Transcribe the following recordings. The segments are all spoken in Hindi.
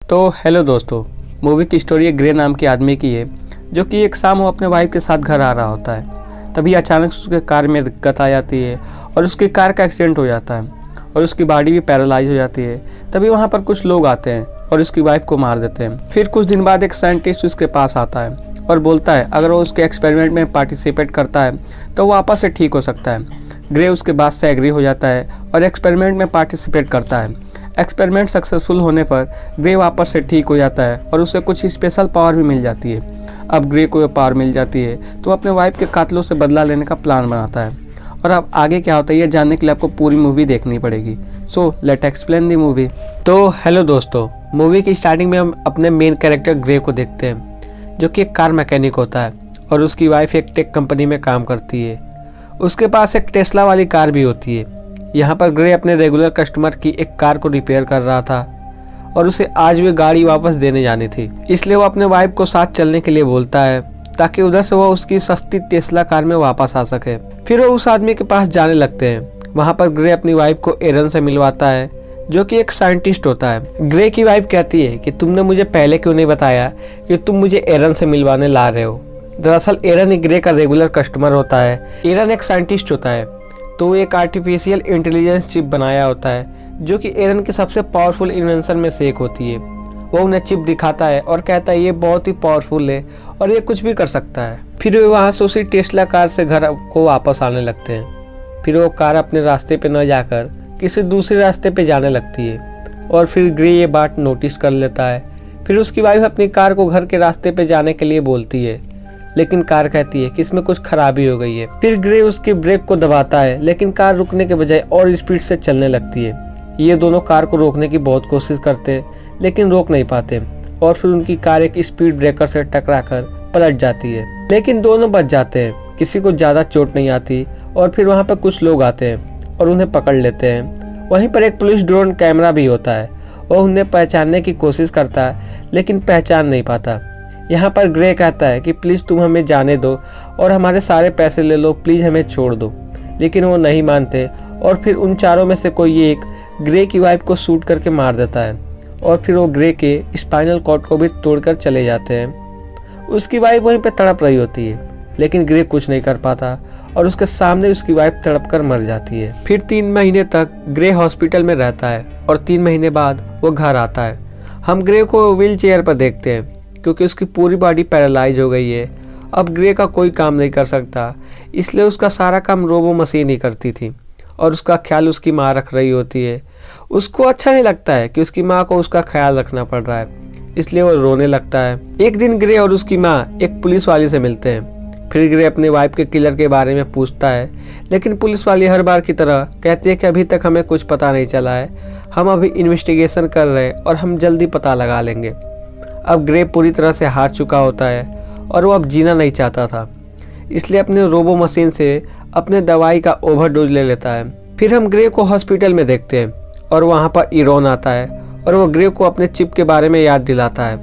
तो हेलो दोस्तों, मूवी की स्टोरी एक ग्रे नाम के आदमी की है जो कि एक शाम वो अपने वाइफ के साथ घर आ रहा होता है। तभी अचानक उसके कार में दिक्कत आ जाती है और उसकी कार का एक्सीडेंट हो जाता है और उसकी बॉडी भी पैरालाइज हो जाती है। तभी वहाँ पर कुछ लोग आते हैं और उसकी वाइफ को मार देते हैं। फिर कुछ दिन बाद एक साइंटिस्ट उसके पास आता है और बोलता है अगर वो उसके एक्सपेरिमेंट में पार्टिसिपेट करता है तो वो वापस से ठीक हो सकता है। ग्रे उसके बात से एग्री हो जाता है और एक्सपेरिमेंट में पार्टिसिपेट करता है। एक्सपेरिमेंट सक्सेसफुल होने पर ग्रे वापस से ठीक हो जाता है और उसे कुछ स्पेशल पावर भी मिल जाती है। अब ग्रे को ये पावर मिल जाती है तो अपने वाइफ के कातलों से बदला लेने का प्लान बनाता है। और अब आगे क्या होता है ये जानने के लिए आपको पूरी मूवी देखनी पड़ेगी। So let explain the movie. तो हेलो दोस्तों, मूवी की स्टार्टिंग में हम अपने मेन कैरेक्टर ग्रे को देखते हैं जो कि एक कार मैकेनिक होता है और उसकी वाइफ एक टेक कंपनी में काम करती है। उसके पास एक टेस्ला वाली कार भी होती है। यहाँ पर ग्रे अपने रेगुलर कस्टमर की एक कार को रिपेयर कर रहा था और उसे आज भी गाड़ी वापस देने जानी थी, इसलिए वो अपने वाइफ को साथ चलने के लिए बोलता है ताकि उधर से वो उसकी सस्ती टेस्ला कार में वापस आ सके। फिर वो उस आदमी के पास जाने लगते हैं। वहाँ पर ग्रे अपनी वाइफ को एरन से मिलवाता है जो कि एक साइंटिस्ट होता है। ग्रे की वाइफ कहती है कि तुमने मुझे पहले क्यों नहीं बताया कि तुम मुझे एरन से मिलवाने ला रहे हो। दरअसल एरन एक ग्रे का रेगुलर कस्टमर होता है। एरन एक साइंटिस्ट होता है तो वो एक आर्टिफिशियल इंटेलिजेंस चिप बनाया होता है जो कि एरन की सबसे पावरफुल इन्वेंशन में से एक होती है। वो उन्हें चिप दिखाता है और कहता है ये बहुत ही पावरफुल है और ये कुछ भी कर सकता है। फिर वे वहाँ से उसी टेस्ला कार से घर को वापस आने लगते हैं। फिर वो कार अपने रास्ते पे न जाकर किसी दूसरे रास्ते पे जाने लगती है और फिर ग्रे ये बात नोटिस कर लेता है। फिर उसकी वाइफ अपनी कार को घर के रास्ते पे जाने के लिए बोलती है लेकिन कार कहती है कि इसमें कुछ खराबी हो गई है। फिर ग्रे उसकी ब्रेक को दबाता है लेकिन कार रुकने के बजाय और स्पीड से चलने लगती है। ये दोनों कार को रोकने की बहुत कोशिश करते हैं लेकिन रोक नहीं पाते और फिर उनकी कार एक स्पीड ब्रेकर से टकराकर पलट जाती है, लेकिन दोनों बच जाते हैं। किसी को ज़्यादा चोट नहीं आती और फिर वहाँ पर कुछ लोग आते हैं और उन्हें पकड़ लेते हैं। वहीं पर एक पुलिस ड्रोन कैमरा भी होता है और उन्हें पहचानने की कोशिश करता है लेकिन पहचान नहीं पाता। यहाँ पर ग्रे कहता है कि प्लीज़ तुम हमें जाने दो और हमारे सारे पैसे ले लो, प्लीज़ हमें छोड़ दो, लेकिन वो नहीं मानते और फिर उन चारों में से कोई एक ग्रे की वाइफ को शूट करके मार देता है और फिर वो ग्रे के स्पाइनल कॉर्ड को भी तोड़कर चले जाते हैं। उसकी वाइफ वहीं पर तड़प रही होती है लेकिन ग्रे कुछ नहीं कर पाता और उसके सामने उसकी वाइफ तड़प कर मर जाती है। फिर 3 महीने तक ग्रे हॉस्पिटल में रहता है और 3 महीने बाद वो घर आता है। हम ग्रे को व्हील चेयर पर देखते हैं क्योंकि उसकी पूरी बॉडी पैरालाइज हो गई है। अब ग्रे का कोई काम नहीं कर सकता, इसलिए उसका सारा काम रोबो मशीन ही करती थी और उसका ख्याल उसकी माँ रख रही होती है। उसको अच्छा नहीं लगता है कि उसकी माँ को उसका ख्याल रखना पड़ रहा है, इसलिए वो रोने लगता है। एक दिन ग्रे और उसकी माँ एक पुलिस वाली से मिलते हैं। फिर ग्रे अपनी वाइफ के किलर के बारे में पूछता है लेकिन पुलिस वाली हर बार की तरह कहती है कि अभी तक हमें कुछ पता नहीं चला है, हम अभी इन्वेस्टिगेशन कर रहे हैं और हम जल्दी पता लगा लेंगे। अब ग्रे पूरी तरह से हार चुका होता है और वो अब जीना नहीं चाहता था, इसलिए अपने रोबो मशीन से अपने दवाई का ओवरडोज ले लेता है। फिर हम ग्रे को हॉस्पिटल में देखते हैं और वहाँ पर इरोन आता है और वो ग्रे को अपने चिप के बारे में याद दिलाता है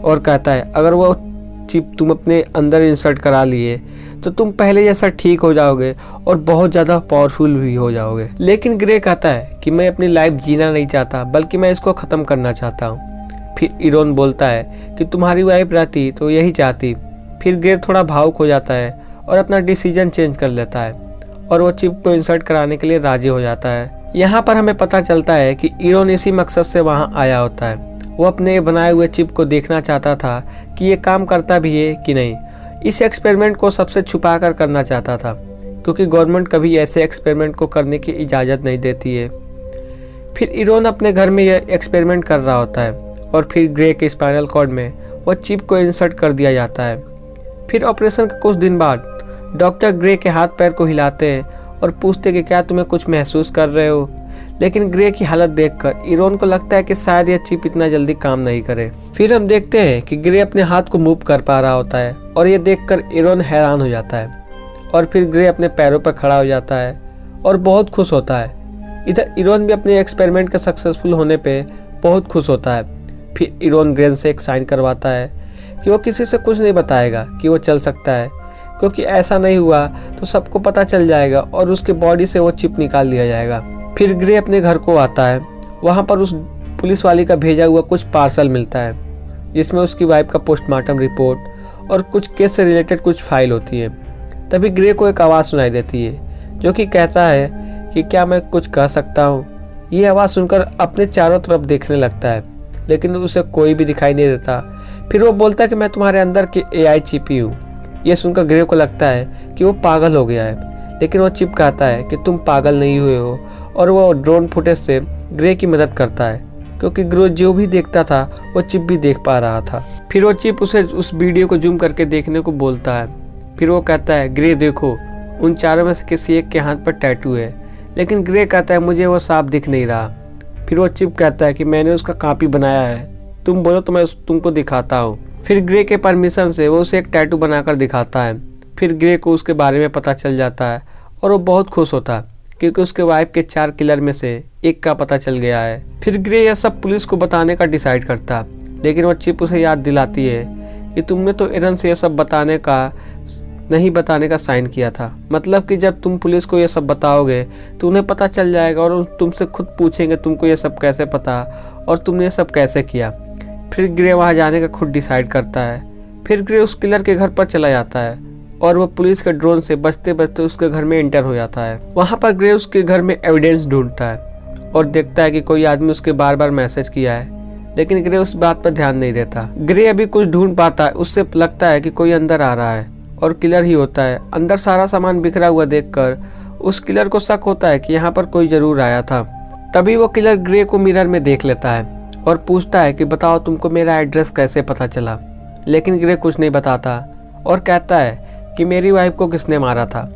और कहता है अगर वो चिप तुम अपने अंदर इंसर्ट करा लिए तो तुम पहले जैसा ठीक हो जाओगे और बहुत ज़्यादा पावरफुल भी हो जाओगे। लेकिन ग्रे कहता है कि मैं अपनी लाइफ जीना नहीं चाहता बल्कि मैं इसको ख़त्म करना चाहता हूँ। फिर इरोन बोलता है कि तुम्हारी वाइफ रहती तो यही चाहती। फिर ग्रे थोड़ा भावुक हो जाता है और अपना डिसीजन चेंज कर लेता है और वो चिप को इंसर्ट कराने के लिए राजी हो जाता है। यहाँ पर हमें पता चलता है कि इरोन इसी मकसद से वहाँ आया होता है। वो अपने बनाए हुए चिप को देखना चाहता था कि ये काम करता भी है कि नहीं। इस एक्सपेरिमेंट को सबसे छुपा कर करना चाहता था क्योंकि गवर्नमेंट कभी ऐसे एक्सपेरिमेंट को करने की इजाज़त नहीं देती है। फिर इरोन अपने घर में यह एक्सपेरिमेंट कर रहा होता है और फिर ग्रे के स्पाइनल कॉर्ड में वो चिप को इंसर्ट कर दिया जाता है। फिर ऑपरेशन के कुछ दिन बाद डॉक्टर ग्रे के हाथ पैर को हिलाते हैं और पूछते कि क्या तुम्हें कुछ महसूस कर रहे हो, लेकिन ग्रे की हालत देखकर इरोन को लगता है कि शायद यह चिप इतना जल्दी काम नहीं करे। फिर हम देखते हैं कि ग्रे अपने हाथ को मूव कर पा रहा होता है और ये देखकर इरोन हैरान हो जाता है और फिर ग्रे अपने पैरों पर खड़ा हो जाता है और बहुत खुश होता है। इधर इरोन भी अपने एक्सपेरिमेंट के सक्सेसफुल होने पर बहुत खुश होता है। फिर इरोन ग्रे से एक साइन करवाता है कि वो किसी से कुछ नहीं बताएगा कि वो चल सकता है, क्योंकि ऐसा नहीं हुआ तो सबको पता चल जाएगा और उसके बॉडी से वो चिप निकाल दिया जाएगा। फिर ग्रे अपने घर को आता है। वहाँ पर उस पुलिस वाली का भेजा हुआ कुछ पार्सल मिलता है, जिसमें उसकी वाइफ का पोस्टमार्टम रिपोर्ट और कुछ केस से रिलेटेड कुछ फाइल होती है। तभी ग्रे को एक आवाज़ सुनाई देती है जो कि कहता है कि क्या मैं कुछ कह सकता हूँ। ये आवाज़ सुनकर अपने चारों तरफ देखने लगता है, लेकिन उसे कोई भी दिखाई नहीं देता। फिर वो बोलता है कि मैं तुम्हारे अंदर की AI चिप ही हूँ। ये सुनकर ग्रे को लगता है कि वो पागल हो गया है, लेकिन वो चिप कहता है कि तुम पागल नहीं हुए हो, और वो ड्रोन फुटेज से ग्रे की मदद करता है, क्योंकि ग्रे जो भी देखता था वो चिप भी देख पा रहा था। फिर वो चिप उसे उस वीडियो को जूम करके देखने को बोलता है। फिर वो कहता है, ग्रे देखो, उन चारों में से किसी एक के हाथ पर टैटू है, लेकिन ग्रे कहता है मुझे वो साफ दिख नहीं रहा। फिर वो चिप कहता है कि मैंने उसका कॉपी बनाया है, तुम बोलो तो मैं तुमको दिखाता हूँ। फिर ग्रे के परमिशन से वो उसे एक टैटू बनाकर दिखाता है। फिर ग्रे को उसके बारे में पता चल जाता है और वो बहुत खुश होता है, क्योंकि उसके वाइफ के 4 किलर में से एक का पता चल गया है। फिर ग्रे यह सब पुलिस को बताने का डिसाइड करता है, लेकिन वो चिप उसे याद दिलाती है कि तुमने तो एरन से यह सब नहीं बताने का साइन किया था। मतलब कि जब तुम पुलिस को यह सब बताओगे तो उन्हें पता चल जाएगा और तुमसे खुद पूछेंगे तुमको यह सब कैसे पता और तुमने ये सब कैसे किया। फिर ग्रे वहाँ जाने का खुद डिसाइड करता है। फिर ग्रे उस किलर के घर पर चला जाता है और वो पुलिस के ड्रोन से बचते बचते उसके घर में एंटर हो जाता है। वहाँ पर ग्रे उसके घर में एविडेंस ढूंढता है और देखता है कि कोई आदमी उसके बार बार मैसेज किया है, लेकिन ग्रे उस बात पर ध्यान नहीं देता। ग्रे अभी कुछ ढूंढ पाता है, उससे लगता है कि कोई अंदर आ रहा है और किलर ही होता है। अंदर सारा सामान बिखरा हुआ देखकर उस किलर को शक होता है कि यहाँ पर कोई जरूर आया था। तभी वो किलर ग्रे को मिरर में देख लेता है और पूछता है कि बताओ तुमको मेरा एड्रेस कैसे पता चला। लेकिन ग्रे कुछ नहीं बताता और कहता है कि मेरी वाइफ को किसने मारा था।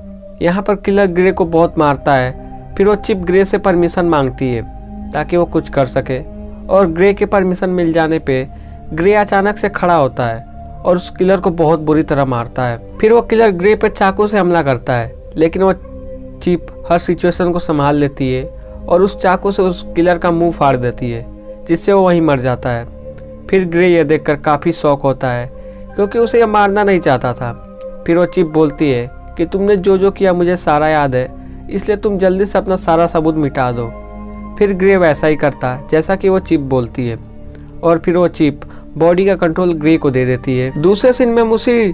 यहाँ पर किलर ग्रे को बहुत मारता है। फिर वो चिप ग्रे से परमिशन मांगती है ताकि वो कुछ कर सके, और ग्रे के परमिशन मिल जाने पे ग्रे अचानक से खड़ा होता है और उस किलर को बहुत बुरी तरह मारता है। फिर वो किलर ग्रे पे चाकू से हमला करता है, लेकिन वो चिप हर सिचुएशन को संभाल लेती है और उस चाकू से उस किलर का मुंह फाड़ देती है, जिससे वो वहीं मर जाता है। फिर ग्रे ये देखकर काफ़ी शौक होता है, क्योंकि उसे यह मारना नहीं चाहता था। फिर वो चिप बोलती है कि तुमने जो जो किया मुझे सारा याद है, इसलिए तुम जल्दी से अपना सारा सबूत मिटा दो। फिर ग्रे वैसा ही करता जैसा कि वो चिप बोलती है, और फिर वो चिप बॉडी का कंट्रोल ग्रे को दे देती है। दूसरे सीन में हम उसी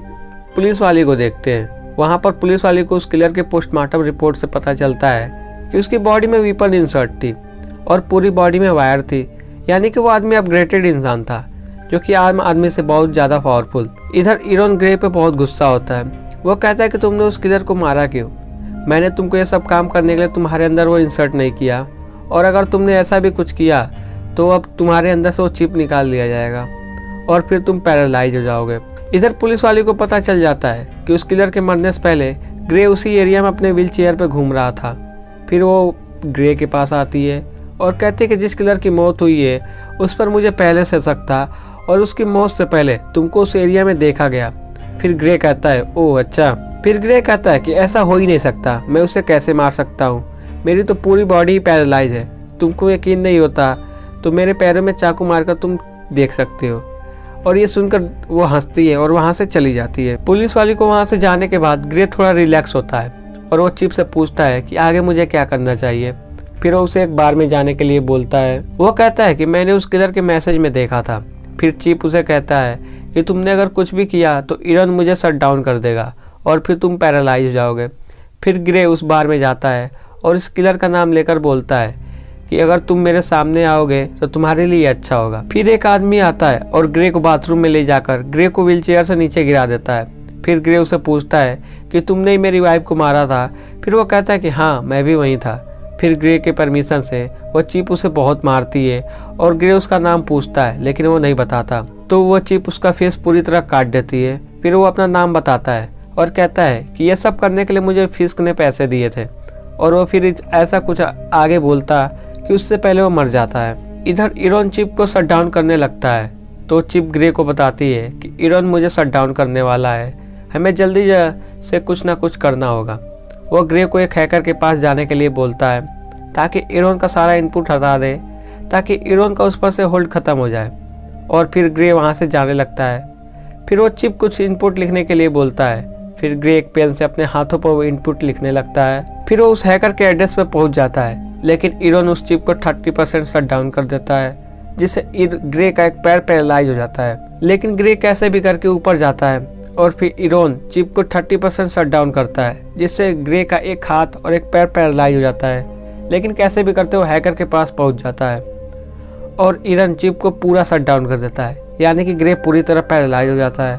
पुलिस वाली को देखते हैं। वहाँ पर पुलिस वाली को उस किलर के पोस्टमार्टम रिपोर्ट से पता चलता है कि उसकी बॉडी में वीपन इंसर्ट थी और पूरी बॉडी में वायर थी, यानी कि वो आदमी अपग्रेडेड इंसान था, जो कि आम आदमी से बहुत ज़्यादा पावरफुल। इधर एरन ग्रे पे बहुत गुस्सा होता है। वो कहता है कि तुमने उस किलर को मारा क्यों? मैंने तुमको ये सब काम करने के लिए तुम्हारे अंदर वो इंसर्ट नहीं किया, और अगर तुमने ऐसा भी कुछ किया तो अब तुम्हारे अंदर से वो चिप निकाल लिया जाएगा और फिर तुम पैरालाइज हो जाओगे। इधर पुलिस वाले को पता चल जाता है कि उस किलर के मरने से पहले ग्रे उसी एरिया में अपने व्हील चेयर पर घूम रहा था। फिर वो ग्रे के पास आती है और कहती है कि जिस किलर की मौत हुई है उस पर मुझे पहले से शक था, और उसकी मौत से पहले तुमको उस एरिया में देखा गया। फिर ग्रे कहता है, ओह अच्छा। फिर ग्रे कहता है कि ऐसा हो ही नहीं सकता, मैं उसे कैसे मार सकता हूँ, मेरी तो पूरी बॉडी ही पैरालाइज है। तुमको यकीन नहीं होता तो मेरे पैरों में चाकू मारकर तुम देख सकते हो। और ये सुनकर वो हंसती है और वहाँ से चली जाती है। पुलिस वाली को वहाँ से जाने के बाद ग्रे थोड़ा रिलैक्स होता है और वो चिप से पूछता है कि आगे मुझे क्या करना चाहिए। फिर वो उसे एक बार में जाने के लिए बोलता है। वो कहता है कि मैंने उस किलर के मैसेज में देखा था। फिर चिप उसे कहता है कि तुमने अगर कुछ भी किया तो एरन मुझे शट डाउन कर देगा और फिर तुम पैरालाइज हो जाओगे। फिर ग्रे उस बार में जाता है और इस किलर का नाम लेकर बोलता है कि अगर तुम मेरे सामने आओगे तो तुम्हारे लिए अच्छा होगा। फिर एक आदमी आता है और ग्रे को बाथरूम में ले जाकर ग्रे को व्हीलचेयर से नीचे गिरा देता है। फिर ग्रे उसे पूछता है कि तुमने ही मेरी वाइफ को मारा था। फिर वो कहता है कि हाँ, मैं भी वहीं था। फिर ग्रे के परमिशन से वो चिप उसे बहुत मारती है और ग्रे उसका नाम पूछता है, लेकिन वो नहीं बताता। तो वो चिप उसका फेस पूरी तरह काट देती है। फिर वो अपना नाम बताता है और कहता है कि यह सब करने के लिए मुझे फिस्क ने पैसे दिए थे, और वो फिर ऐसा कुछ आगे बोलता कि उससे पहले वो मर जाता है। इधर एरन चिप को शट डाउन करने लगता है, तो चिप ग्रे को बताती है कि एरन मुझे शट डाउन करने वाला है, हमें जल्दी से कुछ ना कुछ करना होगा। वो ग्रे को एक हैकर के पास जाने के लिए बोलता है ताकि एरन का सारा इनपुट हटा दे, ताकि एरन का उस पर से होल्ड ख़त्म हो जाए। और फिर ग्रे वहाँ से जाने लगता है। फिर वो चिप कुछ इनपुट लिखने के लिए बोलता है। फिर ग्रे एक पेन से अपने हाथों पर वो इनपुट लिखने लगता है। फिर वो उस हैकर के एड्रेस पर पहुँच जाता है, लेकिन एरन उस चिप को 30% शट डाउन कर देता है। जिससे ग्रे का एक पैर पैरालाइज हो जाता है। लेकिन ग्रे कैसे भी करके ऊपर जाता है और फिर इरोन चिप को 30% शट डाउन करता है, जिससे ग्रे का एक हाथ और एक पैर पैरालाइज हो जाता है। लेकिन कैसे भी करते वो हैकर के पास पहुंच जाता है और इरन चिप को पूरा शट डाउन कर देता है, यानी कि ग्रे पूरी तरह पैरालाइज हो जाता है।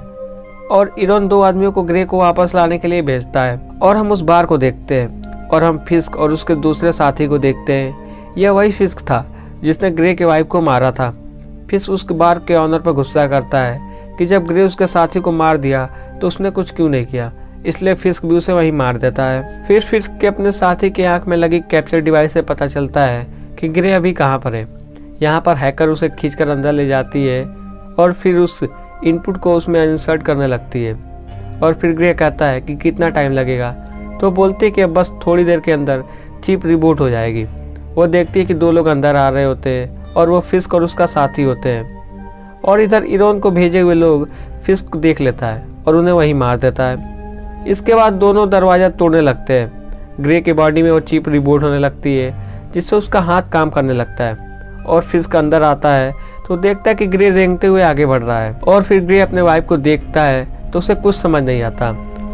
और इरोन 2 आदमियों को ग्रे को वापस लाने के लिए भेजता है और हम उस बार को देखते हैं और हम फिस्क और उसके दूसरे साथी को देखते हैं। यह वही फिस्क था जिसने ग्रे के वाइफ को मारा था। फिस्क उस बार के ऑनर पर गुस्सा करता है कि जब ग्रे उसके साथी को मार दिया तो उसने कुछ क्यों नहीं किया, इसलिए फिस्क भी उसे वहीं मार देता है। फिर फिस्क के अपने साथी के आंख में लगी कैप्चर डिवाइस से पता चलता है कि ग्रे अभी कहाँ पर है। यहाँ पर हैकर उसे खींचकर अंदर ले जाती है और फिर उस इनपुट को उसमें इंसर्ट करने लगती है। और फिर ग्रे कहता है कि कितना टाइम लगेगा, तो बोलती है कि अब बस थोड़ी देर के अंदर चिप रिबूट हो जाएगी। वो देखती है कि 2 लोग अंदर आ रहे होते हैं और वो फिस्क और उसका साथी होते हैं। और इधर इरोन को भेजे हुए लोग फिस्क देख लेता है और उन्हें वहीं मार देता है। इसके बाद दोनों दरवाज़ा तोड़ने लगते हैं। ग्रे के बॉडी में वो चिप रिबूट होने लगती है, जिससे उसका हाथ काम करने लगता है। और फिस्क अंदर आता है तो देखता है कि ग्रे रेंगते हुए आगे बढ़ रहा है। और फिर ग्रे अपने वाइफ को देखता है तो उसे कुछ समझ नहीं आता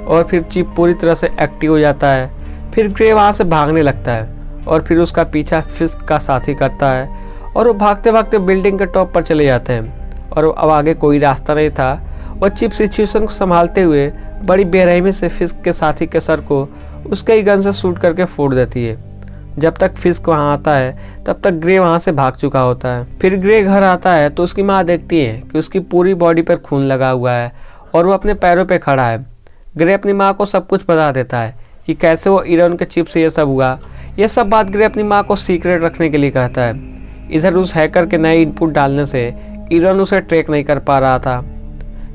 और फिर चिप पूरी तरह से एक्टिव हो जाता है। फिर ग्रे वहाँ से भागने लगता है और फिर उसका पीछा फिस्क का साथी करता है और वो भागते भागते बिल्डिंग के टॉप पर चले जाते हैं। और अब आगे कोई रास्ता नहीं था। वो चिप सिचुएशन को संभालते हुए बड़ी बेरहमी से फिस्क के साथी के सर को उसके ही गन से शूट करके फोड़ देती है। जब तक फिस्क वहाँ आता है तब तक ग्रे वहाँ से भाग चुका होता है। फिर ग्रे घर आता है तो उसकी माँ देखती है कि उसकी पूरी बॉडी पर खून लगा हुआ है और वो अपने पैरों पे खड़ा है। ग्रे अपनी माँ को सब कुछ बता देता है कि कैसे वो इरोन के चिप से ये सब हुआ। ये सब बात ग्रे अपनी माँ को सीक्रेट रखने के लिए कहता है। इधर उस हैकर के नए इनपुट डालने से इरोन उसे ट्रैक नहीं कर पा रहा था।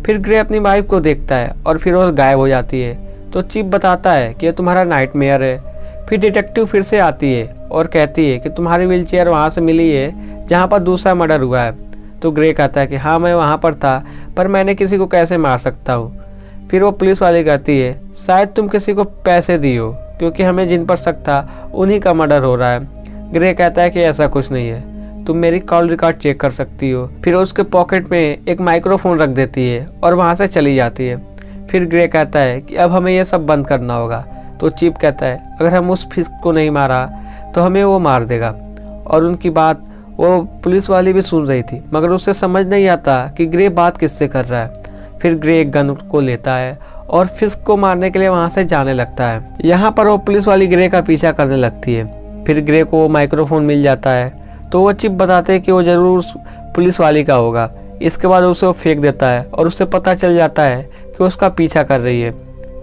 फिर ग्रे अपनी वाइफ को देखता है और फिर वो गायब हो जाती है। तो चिप बताता है कि ये तुम्हारा नाइटमेयर है। फिर डिटेक्टिव फिर से आती है और कहती है कि तुम्हारी व्हीलचेयर वहाँ से मिली है जहाँ पर दूसरा मर्डर हुआ है। तो ग्रे कहता है कि हाँ मैं वहाँ पर था, पर मैंने किसी को कैसे मार सकता हूँ। फिर वो पुलिस वाली कहती है शायद तुम किसी को पैसे दी हो, क्योंकि हमें जिन पर शक था उन्हीं का मर्डर हो रहा है। ग्रे कहता है कि ऐसा कुछ नहीं है, तुम मेरी कॉल रिकॉर्ड चेक कर सकती हो। फिर उसके पॉकेट में एक माइक्रोफोन रख देती है और वहाँ से चली जाती है। फिर ग्रे कहता है कि अब हमें यह सब बंद करना होगा। तो चिप कहता है अगर हम उस फिस्क को नहीं मारा तो हमें वो मार देगा। और उनकी बात वो पुलिस वाली भी सुन रही थी, मगर उसे समझ नहीं आता कि ग्रे बात किससे कर रहा है। फिर ग्रे एक गन को लेता है और फिस्क को मारने के लिए वहाँ से जाने लगता है। यहाँ पर वो पुलिस वाली ग्रे का पीछा करने लगती है। फिर ग्रे को माइक्रोफोन मिल जाता है तो वो चिप बताते हैं कि वो ज़रूर उस पुलिस वाली का होगा। इसके बाद उसे वो फेंक देता है और उससे पता चल जाता है कि उसका पीछा कर रही है।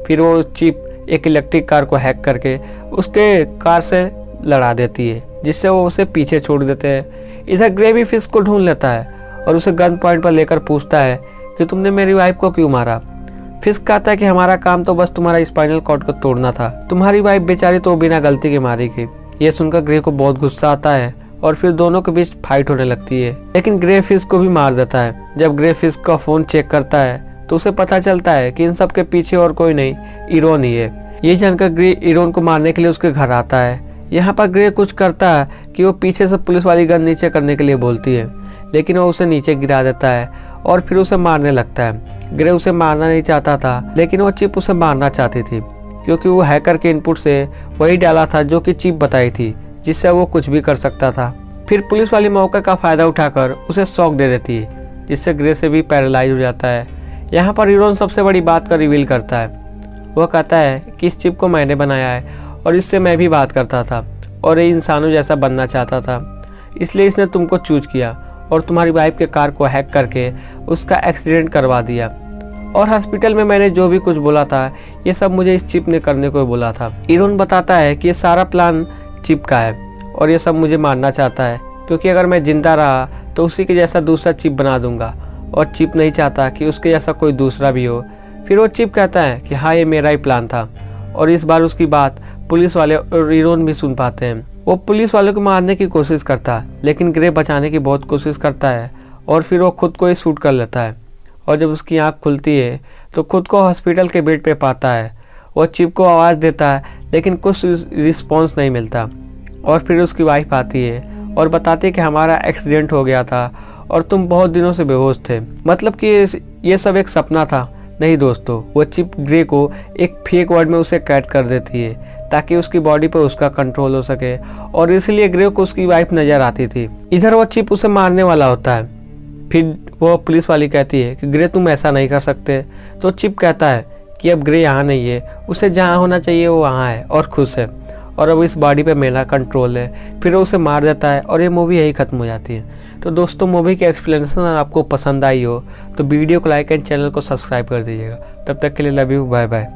फिर वो चिप एक इलेक्ट्रिक कार को हैक करके उसके कार से लड़ा देती है, जिससे वो उसे पीछे छोड़ देते हैं। इधर ग्रे भी फिस्क को ढूंढ लेता है और उसे गन पॉइंट पर लेकर पूछता है कि तुमने मेरी वाइफ को क्यों मारा। फिस्क कहता है कि हमारा काम तो बस तुम्हारा स्पाइनल कॉर्ड को तोड़ना था, तुम्हारी वाइफ बेचारी तो बिना गलती के मारी गई। ये सुनकर ग्रे को बहुत गुस्सा आता है और फिर दोनों के बीच फाइट होने लगती है। लेकिन ग्रे फिस्क को भी मार देता है। जब ग्रे फिस्क का फोन चेक करता है तो उसे पता चलता है कि इन सब के पीछे और कोई नहीं, इरोन ही है। ये जानकर ग्रे इरोन को मारने के लिए उसके घर आता है। यहाँ पर ग्रे कुछ करता है कि वो पीछे से पुलिस वाली गन नीचे करने के लिए बोलती है, लेकिन वो उसे नीचे गिरा देता है और फिर उसे मारने लगता है। ग्रे उसे मारना नहीं चाहता था, लेकिन वो चिप उसे मारना चाहती थी, क्योंकि वो हैकर के इनपुट से वही डाला था जो कि चिप बताई थी, जिससे वो कुछ भी कर सकता था। फिर पुलिस वाली मौके का फ़ायदा उठाकर उसे शॉक दे देती है, जिससे ग्रे से भी पैरालाइज हो जाता है। यहाँ पर इरोन सबसे बड़ी बात का रिवील करता है। वह कहता है कि इस चिप को मैंने बनाया है और इससे मैं भी बात करता था और ये इंसानों जैसा बनना चाहता था, इसलिए इसने तुमको चूज किया और तुम्हारी वाइफ के कार को हैक करके उसका एक्सीडेंट करवा दिया। और हॉस्पिटल में मैंने जो भी कुछ बोला था ये सब मुझे इस चिप ने करने को बोला था। इरोन बताता है कि ये सारा प्लान चिप का है और ये सब मुझे मारना चाहता है, क्योंकि अगर मैं जिंदा रहा तो उसी के जैसा दूसरा चिप बना दूंगा और चिप नहीं चाहता कि उसके जैसा कोई दूसरा भी हो। फिर वो चिप कहता है कि हाँ ये मेरा ही प्लान था। और इस बार उसकी बात पुलिस वाले और इरोन भी सुन पाते हैं। वो पुलिस वालों को मारने की कोशिश करता है, लेकिन ग्रे बचाने की बहुत कोशिश करता है और फिर वो खुद को ही शूट कर लेता है। और जब उसकी आंख खुलती है तो खुद को हॉस्पिटल के बेड पे पाता है। वो चिप को आवाज़ देता है, लेकिन कुछ रिस्पॉन्स नहीं मिलता। और फिर उसकी वाइफ आती है और बताते कि हमारा एक्सीडेंट हो गया था और तुम बहुत दिनों से बेहोश थे। मतलब कि ये सब एक सपना था। नहीं दोस्तों, वो चिप ग्रे को एक फेक वर्ल्ड में उसे कैद कर देती है ताकि उसकी बॉडी पर उसका कंट्रोल हो सके, और इसलिए ग्रे को उसकी वाइफ नज़र आती थी। इधर वो चिप उसे मारने वाला होता है। फिर वो पुलिस वाली कहती है कि ग्रे तुम ऐसा नहीं कर सकते। तो चिप कहता है कि अब ग्रे यहाँ नहीं है, उसे जहाँ होना चाहिए वो वहाँ है और खुश है, और अब इस बॉडी पे मेरा कंट्रोल है। फिर वो उसे मार देता है और ये मूवी यही ख़त्म हो जाती है। तो दोस्तों, मूवी की एक्सप्लेनेशन आपको पसंद आई हो तो वीडियो को लाइक एंड चैनल को सब्सक्राइब कर दीजिएगा। तब तक के लिए लव यू, बाय बाय।